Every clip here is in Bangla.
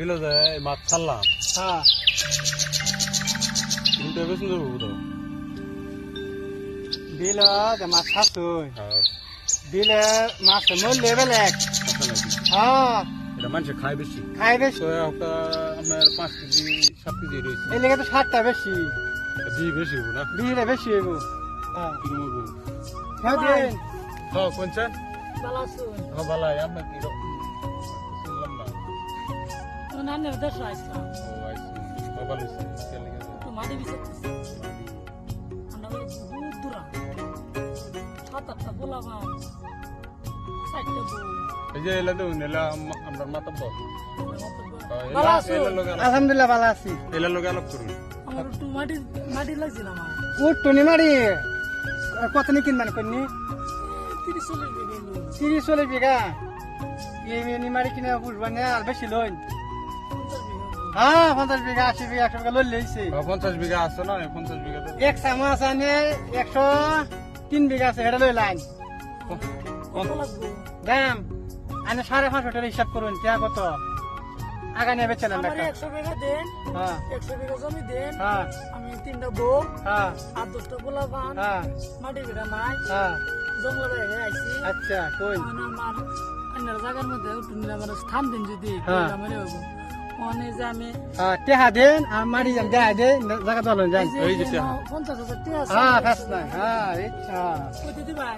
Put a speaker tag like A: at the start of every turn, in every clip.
A: বিলো যায় মাছ ছাড়লাম
B: হ্যাঁ
A: কিন্তু বেশি যাবো তো
B: বিল মাছ খাসুই বিলে মাছ মূল্য বেলেগ হ্যাঁ
A: এটা মানুষে খায় বেশি
B: খাই বেশি
A: তো একটা আপনার 5 কেজি 7 কেজি রয়েছে
B: এই লেগে তো 7টা বেশি
A: দিয়ে বেশি হবো না
B: বিলে বেশি হইব হ্যাঁ
A: কিরম হবো
B: হ্যাঁ দিন
A: হ্যাঁ কোনছেন
C: ভালো আছো
A: হ্যাঁ ভালাই আপনার কি শুনলাম না
C: নানের দেশ আসলাম
A: ও আইসি ভালো হয়েছে কেন লেগে
C: একটু মাটি বিছাতেছি আমরা বলে বহুত দূর 7-8টা বলাবা 4টা বউ
A: এই যে এলা দেউন এলা আমরা মাতা বল
C: ভালো আছো
B: আলহামদুলিল্লাহ ভালো আছি
A: এলা লোক আলোক করুন
C: আমার একটু মাটি লাগছিল আমার
B: উঠটুনি মারি কত নি কিনবেন কইনি
C: 30-40 বিঘা গেল
B: 30-40 বিঘা এই নি মারি কিনে বুঝবেন না আর বেশি লইন
C: 50 বিঘা
B: হ্যাঁ 50 বিঘা 80 বিঘা 100 বিঘা লই লইছে
A: 50 বিঘা আছে না 50 বিঘা
B: এক চামচ আনে 103 বিঘা আছে এটা লই লাইন
C: কত লাগবে
B: দাম আনে 550 টাকা হিসাব করুন টিয়া কত আগা নিয়ে বেচেন
C: আমার 100 বিঘা দেন
B: হ্যাঁ
C: 100 বিঘা জমি দেন
B: হ্যাঁ
C: আমি 3টা বউ
B: হ্যাঁ
C: আর 10টা বলাবান
B: হ্যাঁ
C: মাটি বিঘা নাই
B: হ্যাঁ
C: জঙ্গল বাইরে আইছি
B: আচ্ছা কই
C: মানে আমার অন্যের জায়গার মধ্যে তুমি আমার স্থান দিন যদি
B: হ্যাঁ।
C: আমার হবো মানে যে আমি
B: টেহা দেন আর মারি যান দেয়া দে জায়গা দলন যান
A: এই যে টাকা।
C: 50,000 টাকা আছে
B: হ্যাঁ ফেস নাই হ্যাঁ আচ্ছা
C: কইতে দিবেন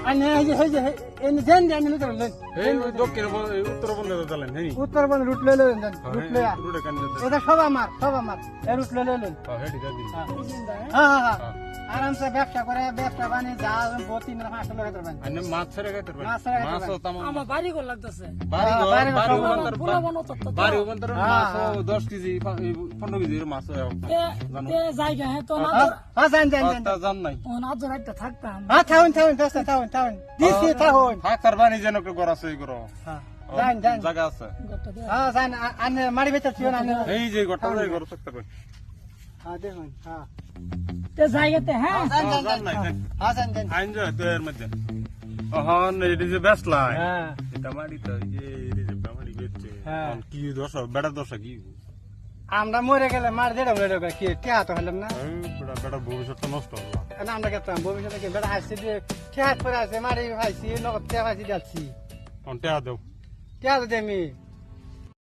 B: আনে এই যে এনে দেন দেন লুতর লই
A: এই দক্ষিণ উত্তর বন্ধ দিলেন হ্যাঁ
B: উত্তর বন রুট লই লই দেন রুট লই
A: রুটে কান দিতে
B: এটা সব আমার এই রুট লই লই
A: হ্যাঁ হেডি দাদি
B: হ্যাঁ
C: এই জিন্দা
B: হ্যাঁ হ্যাঁ আরামসে ব্যবসা করে ব্যবসা বানিয়ে যা 2-3 না 5 টাকা করবেন
A: আনে মাছ ছেড়ে গাইতে পারবেন
B: মাছ ছেড়ে গাইতে
A: মাছ ও তামাম
C: আমার বাড়ি ঘর লাগতেছে
A: বাড়ি
B: বাড়ি ঘর,
A: বাড়ি
B: সব
A: ওখানকার
C: বলাবান তত
A: বাড়ি ওখানকার
B: হ্যাঁ,
A: মাছ
B: হ্যাঁ।
A: 10 কেজি 15 কেজি মাছ জানো
C: এ জায়গা হ্যাঁ তো না
B: হ্যাঁ যান যান যান
A: তা জান নাই
C: নাজর একটা থাকতাম
B: হ্যাঁ থাউন দোস্ত থাউন দিছি থাউন
A: থাকার বানি যেন একটু গড়া সই করো
B: হ্যাঁ যান যান
A: জায়গা আছে
C: গটটা দে
B: হ্যাঁ যান আনে মারি বেচা ছিল না আনে
A: এই যে গোটা যাই গড় থাকতে কই
B: হ্যাঁ দেখুন হ্যাঁ
C: তে জায়গাতে হ্যাঁ
B: যান যান
A: জান নাই
B: হ্যাঁ যান যান
A: আইন যা তো এর মধ্যে ওহন এটি যে বেস্ট লাই
B: হ্যাঁ
A: এটা মারি তো এই যে মারি বেচছে
B: হ্যাঁ।
A: কি দোষ বেড়া দোষ কি
B: আমরা মরে গেলে মার দেড় বলে কি টিয়া তো হলাম না
A: বেড়া ভবিষ্যৎ নষ্ট হলো
B: না আমরা গেতাম ভবিষ্যতে কি বেড়া আসছে দিয়ে টিয়া পরে আছে মারি ভাইছি নগদ টিয়া ভাইছি যাচ্ছি
A: অন্তে আদৌ
B: টিয়া তো দেমি